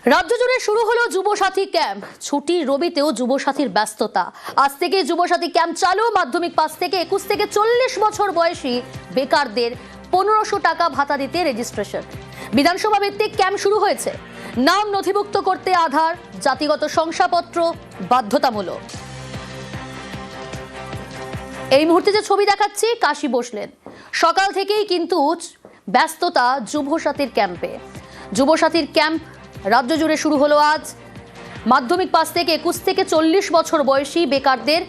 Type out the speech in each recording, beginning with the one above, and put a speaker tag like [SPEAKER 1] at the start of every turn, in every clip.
[SPEAKER 1] রাজ্য জুড়ে শুরু হলো যুবসাথী ক্যাম্প। ছুটির রবিতেও যুবসাথীর ব্যস্ততা। আজ থেকে যুবসাথী ক্যাম্প চালু। মাধ্যমিক পাস থেকে 21 থেকে 40 বছর বয়সী বেকারদের 1500 টাকা ভাতা দিতে রেজিস্ট্রেশন। বিধানসভা ভিত্তিক ক্যাম্প শুরু হয়েছে। নাম নথিভুক্ত করতে আধার, জাতিগত শংসাপত্র বাধ্যতামূলক। এই মুহূর্তে যে ছবি দেখাচ্ছি, কাশী বসলেন। সকাল থেকেই কিন্তু ব্যস্ততা যুবসাথীর ক্যাম্পে। যুবসাথীর ক্যাম্প রাজ্য জুড়ে শুরু হলো আজ। মাধ্যমিক পাস থেকে 21 থেকে 40 বছর বয়সী বেকারদের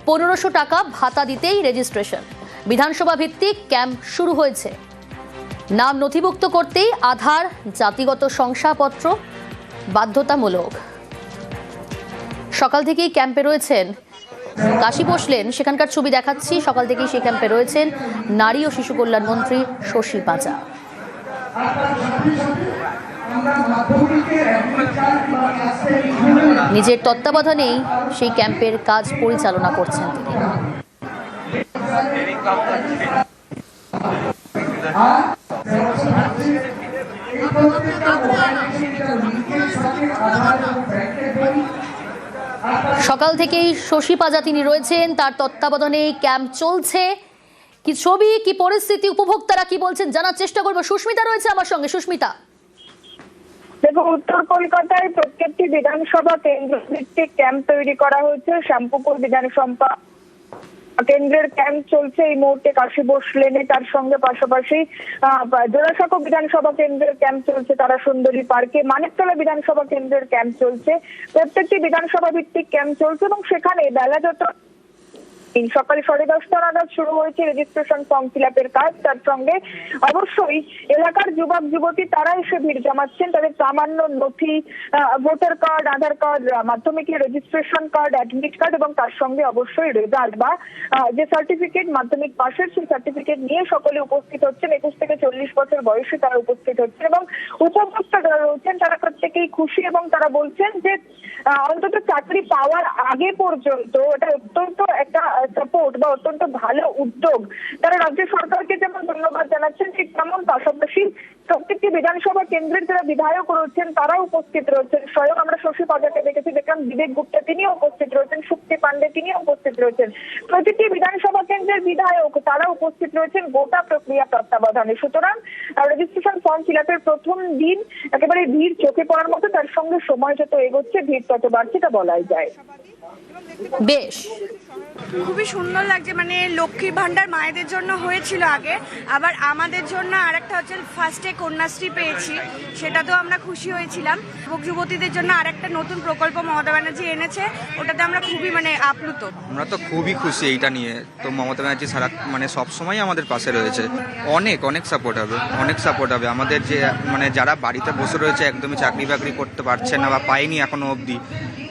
[SPEAKER 1] 1500 টাকা ভাতা দিতেই রেজিস্ট্রেশন। বিধানসভা ভিত্তিক ক্যাম্প শুরু হয়েছে। নাম নথিভুক্ত করতেই আধার, জাতিগত শংসাপত্র বাধ্যতামূলক। সকাল থেকেই ক্যাম্পে রয়েছেন কাশী বসলেন, সেখানকার ছবি দেখাচ্ছি। সকাল থেকেই সেই ক্যাম্পে রয়েছেন নারী ও শিশু কল্যাণ মন্ত্রী শশী পাজা। নিজের তত্ত্বাবধানেই সেই ক্যাম্পের কাজ পরিচালনা করছেন তিনি। সকাল থেকেই শশী পাজা তিনি রয়েছেন, তার তত্ত্বাবধানে ক্যাম্প চলছে। কি ছবি, কি পরিস্থিতি, উপভোক্তারা কি বলছেন জানার চেষ্টা করবো। সুস্মিতা রয়েছে আমার সঙ্গে। সুস্মিতা,
[SPEAKER 2] দেখো, উত্তর কলকাতায় প্রত্যেকটি বিধানসভা কেন্দ্র ভিত্তিক ক্যাম্প তৈরি করা হয়েছে। শ্যামপুকুর বিধানসভা কেন্দ্রের ক্যাম্প চলছে এই মুহূর্তে কাশী বসলেনে, তার সঙ্গে পাশাপাশি জোড়াসাঁকো বিধানসভা কেন্দ্রের ক্যাম্প চলছে তারা সুন্দরী পার্কে, মানিকতলা বিধানসভা কেন্দ্রের ক্যাম্প চলছে। প্রত্যেকটি বিধানসভা ভিত্তিক ক্যাম্প চলছে এবং সেখানে বেলা যত সকাল 10:30 নাগাদ শুরু হয়েছে রেজিস্ট্রেশন ফর্ম ফিল আপের কাজ। তার সঙ্গে অবশ্যই এলাকার যুবক যুবতী তারা এসে ভিড় জমাচ্ছেন। তাদের সামান্য নথি, ভোটার কার্ড, আধার কার্ড, মাধ্যমিকের রেজিস্ট্রেশন কার্ড, অ্যাডমিট কার্ড এবং তার সঙ্গে অবশ্যই রেজাল্ট বা যে সার্টিফিকেট মাধ্যমিক পাশের, সেই সার্টিফিকেট নিয়ে সকলে উপস্থিত হচ্ছেন। 21 থেকে 40 বছর বয়সে তারা উপস্থিত হচ্ছেন এবং উপভোক্তা যারা রয়েছেন তারা প্রত্যেকেই খুশি এবং তারা বলছেন যে অন্তত চাকরি পাওয়ার আগে পর্যন্ত এটা অত্যন্ত একটা সাপোর্ট বা অত্যন্ত ভালো উদ্যোগ। তারা রাজ্য সরকারকে যেমন ধন্যবাদ জানাচ্ছেন, ঠিক তেমন পাশাপাশি প্রত্যেকটি বিধানসভা কেন্দ্রের যারা বিধায়ক রয়েছেন তারা উপস্থিত রয়েছেন। স্বয়ং আমরা শশী পাজাকে দেখলাম, বিবেক গুপ্তা তিনিও উপস্থিত রয়েছেন, শুক্তি পান্ডে তিনিও উপস্থিত রয়েছেন। প্রতিটি বিধানসভা কেন্দ্রের বিধায়ক তারা উপস্থিত রয়েছেন গোটা প্রক্রিয়া তত্ত্বাবধানে। সুতরাং রেজিস্ট্রেশন ফর্ম ফিল আপের প্রথম দিন একেবারে ভিড় চোখে পড়ার মতো, তার সঙ্গে সময় যত এগোচ্ছে ভিড় তত বাড়ছে, তা বলাই যায়।
[SPEAKER 1] বেশ,
[SPEAKER 3] খুবই সুন্দর লাগছে। মানে লক্ষ্মী ভান্ডার মায়েদের জন্য হয়েছিল আগে, আবার আমাদের জন্য আরেকটা হচ্ছে ফার্স্টে কন্যাশ্রী পেয়েছি, সেটা তো আমরা খুশি হয়েছিলাম। যুবক যুবতীদের জন্য আরেকটা নতুন প্রকল্প মমতা ব্যানার্জি এনেছে, ওটাতে আমরা খুবই আপ্লুত।
[SPEAKER 4] আমরা তো খুবই খুশি এইটা নিয়ে। তো মমতা ব্যানার্জি সারা সবসময় আমাদের পাশে রয়েছে। অনেক সাপোর্ট হবে আমাদের যে যারা বাড়িতে বসে রয়েছে, একদমই চাকরি বাকরি করতে পারছে না বা পায়নি এখনো অবধি,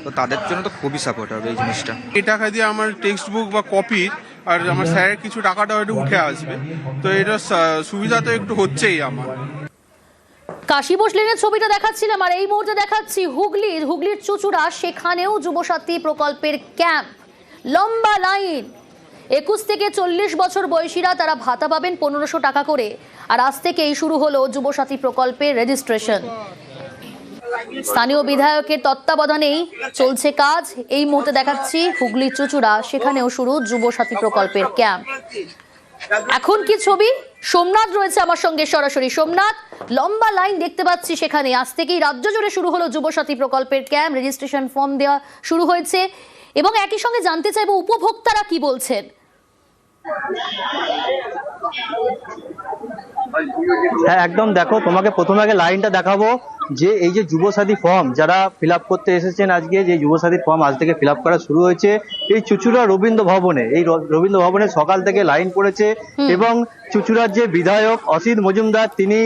[SPEAKER 4] তো তাদের জন্য তো খুবই সাপোর্ট হবে এই জিনিসটা।
[SPEAKER 5] এই টাকা দিয়ে আমার টেক্সট বুক বা কপির আর আমার স্যারের কিছু টাকাটাও একটু উঠে আসবে, তো এটা সুবিধা তো একটু হচ্ছেই আমার।
[SPEAKER 1] কাশী বসলেনের ছবিটা দেখাচ্ছিলাম আর এই মুহূর্তে দেখাচ্ছি হুগলির চুচুড়া। সেখানেও যুবসাথী প্রকল্পের ক্যাম্প, লম্বা লাইন। 21 থেকে 40 বছর বয়সীরা তারা ভাতা পাবেন 1500 টাকা করে। আর আজ থেকেই শুরু হলো যুবসাথী প্রকল্পের রেজিস্ট্রেশন। স্থানীয় বিধায়কের তত্ত্বাবধানেই চলছে কাজ। এই মুহূর্তে দেখাচ্ছি হুগলির চুচুড়া, সেখানেও শুরু যুবসাথী প্রকল্পের ক্যাম্প। এখন কি ছবি, সোমনাথ রয়েছে আমার সঙ্গে সরাসরি। সোমনাথ, লম্বা লাইন দেখতে পাচ্ছি সেখানে। আজ থেকেই রাজ্য জুড়ে শুরু হলো যুবসাথী প্রকল্পের ক্যাম্প, রেজিস্ট্রেশন ফর্ম দেওয়া শুরু হয়েছে এবং একই সঙ্গে জানতে চাইবো উপভোক্তারা কি বলছেন।
[SPEAKER 6] হ্যাঁ, একদম। দেখো, তোমাকে প্রথমে আগে লাইনটা দেখাবো যে এই যে যুবসাথী ফর্ম যারা ফিল আপ করতে এসেছেন, আজকে যে যুবসাথী ফর্ম আজ থেকে ফিল আপ করা শুরু হয়েছে এই চুচুড়া রবীন্দ্র ভবনে। এই রবীন্দ্র ভবনে সকাল থেকে লাইন পড়েছে এবং চুচুড়ার যে বিধায়ক অসিত মজুমদার তিনি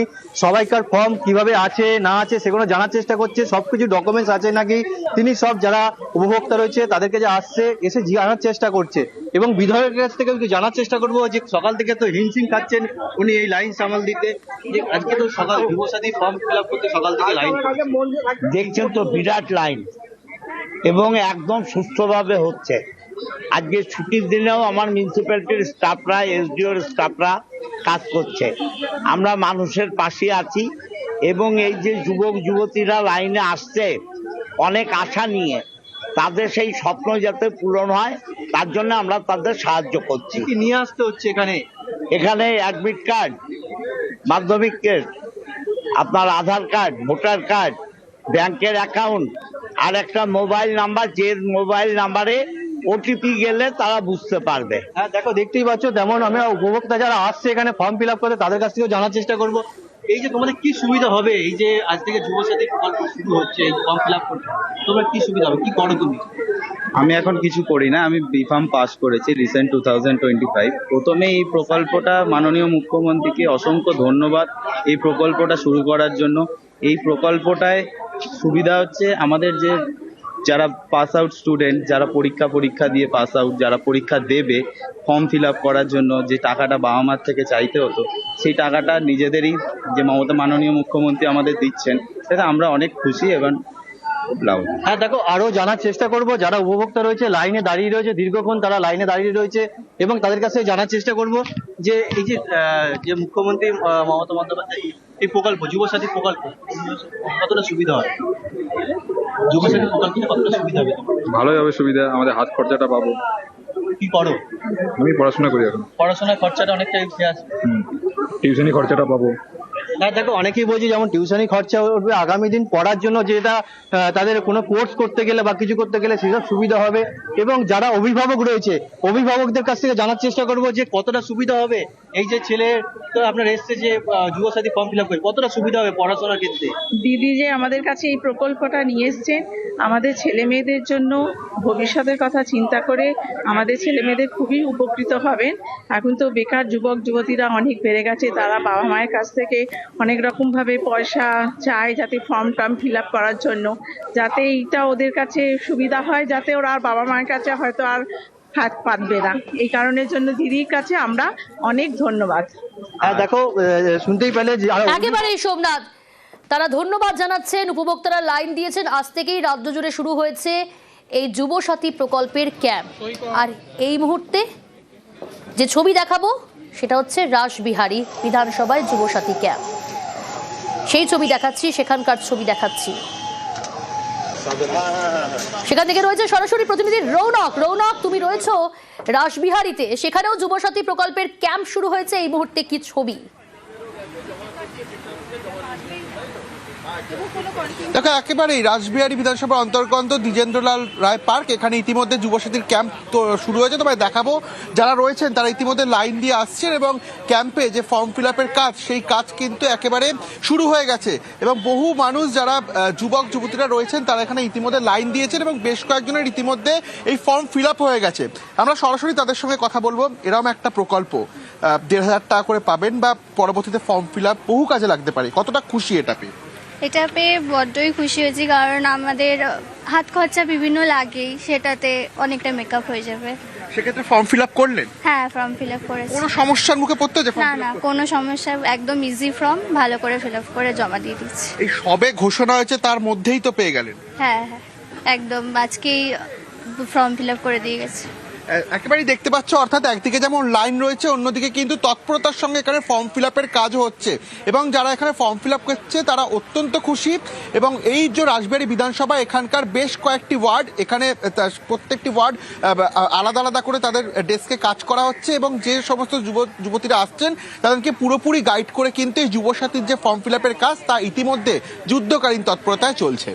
[SPEAKER 6] সবাইকার ফর্ম কিভাবে আছে না আছে সেগুলো জানার চেষ্টা করছে। সবকিছু ডকুমেন্টস আছে নাকি তিনি সব যারা উপভোক্তা রয়েছে তাদেরকে যে আসছে এসে জানার চেষ্টা করছে এবং বিধায়কের কাছ থেকে জানার চেষ্টা করবো যে সকাল থেকে তো হিমশিম খাচ্ছেন উনি এই লাইন সামাল দিতে। যে আজকে তো সকাল যুবসাথী ফর্ম ফিল আপ করতে সকাল থেকে লাইন
[SPEAKER 7] দেখছেন তো, বিরাট লাইন এবং একদম সুষ্ঠুভাবে হচ্ছে। আজকে ছুটির দিনেও আমার মিউনিসিপ্যালিটির স্টাফরা, এসডিওর স্টাফরা কাজ করছে। আমরা মানুষের পাশে আছি এবং এই যে যুবক যুবতীরা লাইনে আসছে অনেক আশা নিয়ে, তাদের সেই স্বপ্ন যাতে পূরণ হয় তার জন্য আমরা তাদের সাহায্য করছি।
[SPEAKER 6] কি নিয়ে আসতে হচ্ছে
[SPEAKER 7] এখানে অ্যাডমিট কার্ড, মাধ্যমিকের আপনার আধার কার্ড, ভোটার কার্ড, ব্যাংকের অ্যাকাউন্ট আর একটা মোবাইল নাম্বার, যে মোবাইল নাম্বারে ওটিপি গেলে তারা বুঝতে পারবে।
[SPEAKER 6] হ্যাঁ দেখো, দেখতেই পাচ্ছ, তেমন আমরা উপভোক্তা যারা আসছে এখানে ফর্ম ফিল আপ করতে তাদের কাছ থেকেও জানার চেষ্টা করব এই যে তোমাদের কি সুবিধা হবে, এই যে আজ থেকে যুবসাথী প্রকল্প শুরু হচ্ছে, এই ফর্ম ফিল আপ করতে তোমরা কি সুবিধা হবে, কি করো তুমি?
[SPEAKER 8] আমি এখন কিছু করি না, আমি বিফার্ম পাস করেছি রিসেন্ট 2025। প্রথমে এই প্রকল্পটা মাননীয় মুখ্যমন্ত্রীকে অসংখ্য ধন্যবাদ এই প্রকল্পটা শুরু করার জন্য। এই প্রকল্পটায় সুবিধা হচ্ছে আমাদের যে যারা পাস আউট স্টুডেন্ট, যারা পরীক্ষা দিয়ে পাস আউট, যারা পরীক্ষা দেবে, ফর্ম ফিল আপ করার জন্য যে টাকাটা বাবা মার থেকে চাইতে হতো, সেই টাকাটা নিজেদেরই যে মাননীয় মুখ্যমন্ত্রী আমাদের দিচ্ছেন, সেটা আমরা অনেক খুশি এবং লাভ।
[SPEAKER 6] হ্যাঁ দেখো, আরো জানার চেষ্টা করব যারা উপভোক্তা রয়েছে লাইনে দাঁড়িয়ে রয়েছে, দীর্ঘক্ষণ তারা লাইনে দাঁড়িয়ে রয়েছে এবং তাদের কাছে জানার চেষ্টা করব যে এই যে মুখ্যমন্ত্রী মমতা বন্দ্যোপাধ্যায় এই প্রকল্প, যুবসাথী প্রকল্প, কতটা সুবিধা হয়? যুবসাথী প্রকল্প কতটা সুবিধা হবে?
[SPEAKER 9] ভালোই হবে সুবিধা, আমাদের হাত খরচাটা পাবো।
[SPEAKER 6] কি করো?
[SPEAKER 9] আমি পড়াশোনা করি এখন।
[SPEAKER 6] পড়াশোনার খরচাটা অনেকটাই উঠে আসবে।
[SPEAKER 9] টিউশনি খরচাটা পাবো।
[SPEAKER 6] হ্যাঁ দেখো, অনেকেই বলছে যেমন টিউশনি খরচা উঠবে, আগামী দিন পড়ার জন্য যেটা তাদের কোনো কোর্স করতে গেলে বা কিছু করতে গেলে সেসব সুবিধা হবে। এবং যারা অভিভাবক রয়েছে, অভিভাবকদের কাছ থেকে জানার চেষ্টা করবো যে কতটা সুবিধা হবে এই যে ছেলে তো আপনার এসছে যে যুবসাথী ফর্ম ফিল আপ করে, কতটা সুবিধা হবে পড়াশোনার ক্ষেত্রে?
[SPEAKER 10] দিদি যে আমাদের কাছে এই প্রকল্পটা নিয়ে এসছে আমাদের ছেলে মেয়েদের জন্য, ভবিষ্যতের কথা চিন্তা করে আমাদের ছেলে মেয়েদের খুবই উপকৃত হবেন। এখন তো বেকার যুবক যুবতীরা অনেক বেড়ে গেছে, তারা বাবা মায়ের কাছ থেকে অনেক রকম ভাবে পয়সা চায় যাতে ফর্ম টর্ম ফিল আপ করার জন্য, যাতে এইটা ওদের কাছে সুবিধা হয়, যাতে ওরা আর বাবা মায়ের কাছে হয়তো আর হাত পাতবে না। এই কারণের জন্য দিদির কাছে আমরা অনেক ধন্যবাদ।
[SPEAKER 6] হ্যাঁ দেখো, শুনতেই পেলে যে
[SPEAKER 1] একেবারেই সোমনাথ, তারা ধন্যবাদ জানাচ্ছেন, উপভোক্তারা লাইন দিয়েছেন। আজ থেকেই রাজ্য জুড়ে শুরু হয়েছে এই যুবসাথী প্রকল্পের ক্যাম্প। আর এই মুহূর্তে যে ছবি দেখাবো সেটা হচ্ছে রাসবিহারী বিধানসভায় যুবসাথী ক্যাম্প, সেই ছবি দেখাচ্ছি, সেখানকার ছবি দেখাচ্ছি। সেখান থেকে রয়েছে সরাসরি প্রতিনিধি রৌনক। রৌনক, তুমি রয়েছো রাসবিহারীতে, সেখানেও যুবসাথী প্রকল্পের ক্যাম্প শুরু হয়েছে, এই মুহূর্তে কি ছবি?
[SPEAKER 5] দেখো, একেবারেই রাসবিহারী বিধানসভার অন্তর্গত দ্বিজেন্দ্রলাল রায় পার্ক, এখানে ইতিমধ্যে যুবসাথীর ক্যাম্প তো শুরু হয়েছে। তোমায় দেখাবো যারা রয়েছেন তারা ইতিমধ্যে লাইন দিয়ে আসছেন এবং ক্যাম্পে যে ফর্ম ফিল আপের কাজ, সেই কাজ কিন্তু একেবারে শুরু হয়ে গেছে এবং বহু মানুষ যারা যুবক যুবতীরা রয়েছেন তারা এখানে ইতিমধ্যে লাইন দিয়েছেন এবং বেশ কয়েকজনের ইতিমধ্যে এই ফর্ম ফিল আপ হয়ে গেছে। আমরা সরাসরি তাদের সঙ্গে কথা বলবো। এরকম একটা প্রকল্প 1,500 টাকা করে পাবেন বা পরবর্তীতে ফর্ম ফিল আপ বহু কাজে লাগতে পারে, কতটা খুশি এটা পেয়ে?
[SPEAKER 11] এটা পেয়ে বড্ডই খুশি হয়েছি, কারণ আমাদের হাত খরচা বিভিন্ন লাগেই, সেটাতে অনেকটা মেকআপ হয়ে যাবে।
[SPEAKER 5] সেক্ষেত্রে ফর্ম ফিল আপ করলেন?
[SPEAKER 11] হ্যাঁ, ফর্ম ফিল আপ করেছি।
[SPEAKER 5] কোনো সমস্যার মুখে পড়তে হচ্ছে?
[SPEAKER 11] না না, কোনো সমস্যা, একদম ইজি ফর্ম, ভালো করে ফিল আপ করে জমা দিয়ে দিচ্ছি।
[SPEAKER 5] এই সবে ঘোষণা হয়েছে তার মধ্যেই তো পেয়ে গেলেন?
[SPEAKER 11] হ্যাঁ হ্যাঁ, একদম আজকেই ফর্ম ফিল আপ করে দিয়ে গেছে।
[SPEAKER 5] একেবারেই দেখতে পাচ্ছ, অর্থাৎ একদিকে যেমন লাইন রয়েছে, অন্যদিকে কিন্তু তৎপরতার সঙ্গে এখানে ফর্ম ফিল আপের কাজও হচ্ছে এবং যারা এখানে ফর্ম ফিল আপ করছে তারা অত্যন্ত খুশি। এবং এই যে রাসবিহারী বিধানসভা, এখানকার বেশ কয়েকটি ওয়ার্ড, এখানে প্রত্যেকটি ওয়ার্ড আলাদা আলাদা করে তাদের ডেস্কে কাজ করা হচ্ছে এবং যে সমস্ত যুবতীরা আসছেন তাদেরকে পুরোপুরি গাইড করে কিন্তু এই যুবসাথীর যে ফর্ম ফিল আপের কাজ তা ইতিমধ্যে যুদ্ধকালীন তৎপরতায় চলছে।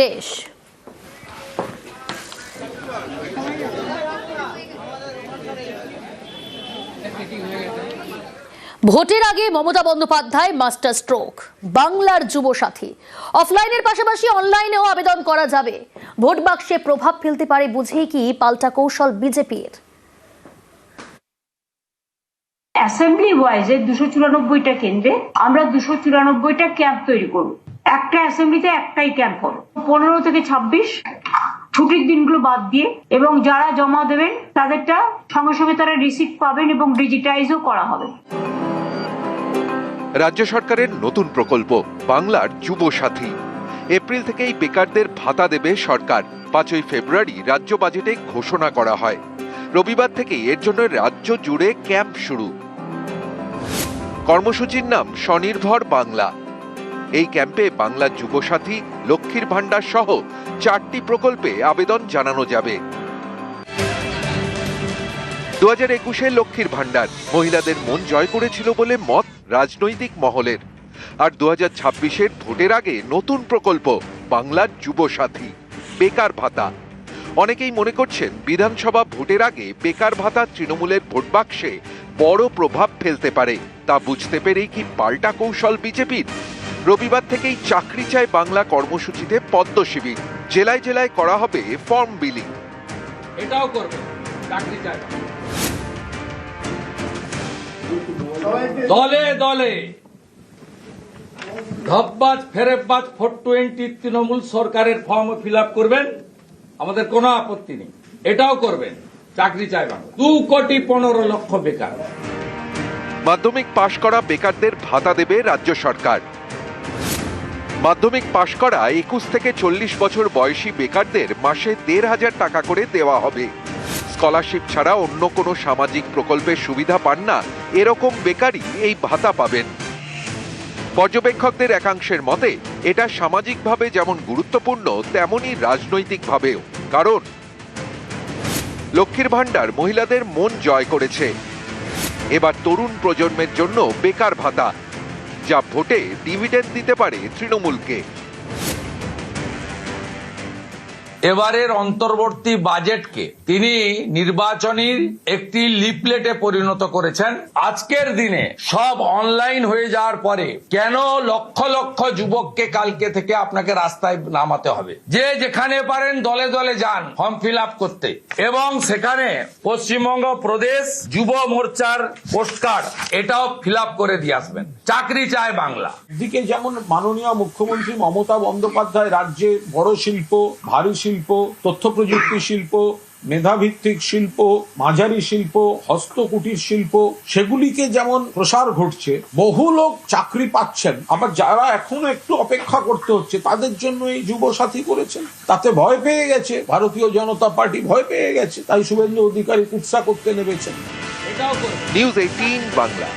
[SPEAKER 1] বেশ, ভোটের আগে মমতা বন্দ্যোপাধ্যায় মাস্টার স্ট্রোক, বাংলার যুবসাথী। অফলাইনের পাশাপাশি অনলাইনেও আবেদন করা যাবে, ভোট বাক্সে প্রভাব ফেলতে পারে বুঝেই কি পাল্টা কৌশল বিজেপির?
[SPEAKER 10] অ্যাসেম্বলি ওয়াইজে 294টা কেন্দ্রে আমরা 294টা ক্যাম্প তৈরি করব। একটা অ্যাসেম্বলিতে একটাই ক্যাম্প হবে, 15 থেকে 26 ছুটির দিনগুলো বাদ দিয়ে, এবং যারা জমা দেবেন তাদেরটা সঙ্গে সঙ্গে তারা রিসিপ্ট পাবেন এবং ডিজিটাইজও করা হবে।
[SPEAKER 12] রাজ্য সরকারের নতুন প্রকল্প বাংলার যুবসাথী। এপ্রিল থেকেই বেকারদের ভাতা দেবে সরকার। 5ই ফেব্রুয়ারি রাজ্য বাজেটে ঘোষণা করা হয়। রবিবার থেকেই এর জন্য রাজ্য জুড়ে ক্যাম্প শুরু। কর্মসূচির নাম স্বনির্ভর বাংলা। এই ক্যাম্পে বাংলার যুবসাথী, লক্ষ্মীর ভান্ডার সহ 4টি প্রকল্পে আবেদন জানানো যাবে। 2021-এর লক্ষ্মীর ভান্ডার মহিলাদের মন জয় করেছিল বলে মত রাজনৈতিক মহলের। আর 2026-এর ভোটের আগে নতুন প্রকল্প বাংলার যুবসাথী, বেকার ভাতা। অনেকেই মনে করছেন বিধানসভা ভোটের আগে বেকার ভাতা তৃণমূলের ভোট বাক্সে বড় প্রভাব ফেলতে পারে। তা বুঝতে পেরেই কি পাল্টা কৌশল বিজেপির? রবিবার থেকেই চাকরি চায় বাংলা কর্মসূচিতে পদ্ম শিবির। জেলায় জেলায় করা হবে ফর্ম বিলিং।
[SPEAKER 13] এটাও করবে চাকরি চায়। দলে দলে ধপবাজ ফেরেববাজ 420 তৃণমূল সরকারের ফর্ম ফিল আপ করবেন, আমাদের কোনো আপত্তি নেই। এটাও করবেন চাকরি চায় বাংলা। 2,15,00,000 বেকার।
[SPEAKER 12] মাধ্যমিক পাশ করা বেকারদের ভাতা দেবে রাজ্য সরকার। মাধ্যমিক পাশ করা 21 থেকে 40 বছর বয়সী বেকারদের মাসে 1,500 টাকা করে দেওয়া হবে। স্কলারশিপ ছাড়া অন্য কোনো সামাজিক প্রকল্পের সুবিধা পান না এরকম বেকারই এই ভাতা পাবেন। পর্যবেক্ষকদের একাংশের মতে এটা সামাজিকভাবে যেমন গুরুত্বপূর্ণ তেমনই রাজনৈতিকভাবেও। কারণ লক্ষ্মীর ভান্ডার মহিলাদের মন জয় করেছে। এবার তরুণ প্রজন্মের জন্য বেকার ভাতা, যা ভোটে ডিভিডেন্ড দিতে পারে তৃণমূলকে।
[SPEAKER 13] এবারের অন্তর্বর্তী বাজেটকে তিনি নির্বাচনীর একটি লিফলেটে পরিণত করেছেন। আজকের দিনে সব অনলাইন হয়ে যাওয়ার পরে কেন লক্ষ লক্ষ যুবককে কালকে থেকে আপনাকে রাস্তায় নামাতে হবে? যে যেখানে পারেন দলে দলে যান ফর্ম ফিল আপ করতে, এবং সেখানে পশ্চিমবঙ্গ প্রদেশ যুব মোর্চার পোস্টকার্ড এটাও ফিল আপ করে দিয়ে আসবেন। চাকরি চায় বাংলা।
[SPEAKER 14] এদিকে যেমন মাননীয় মুখ্যমন্ত্রী মমতা বন্দ্যোপাধ্যায় রাজ্যে বড় শিল্প, ভারী শিল্প, তথ্য প্রযুক্তি শিল্প, মেধাভিত্তিক শিল্প, মাঝারি শিল্প, হস্তকুটির শিল্প, সেগুলিকে যেমন প্রসার ঘটছে, বহু লোক চাকরি পাচ্ছেন। আবার যারা এখনো একটু অপেক্ষা করতে হচ্ছে তাদের জন্য এই যুবসাথী করেছেন। তাতে ভয় পেয়ে গেছে ভারতীয় জনতা পার্টি, ভয় পেয়ে গেছে, তাই শুভেন্দু অধিকারী কুৎসা করতে নেমেছেন।
[SPEAKER 12] নিউজ 18 বাংলা।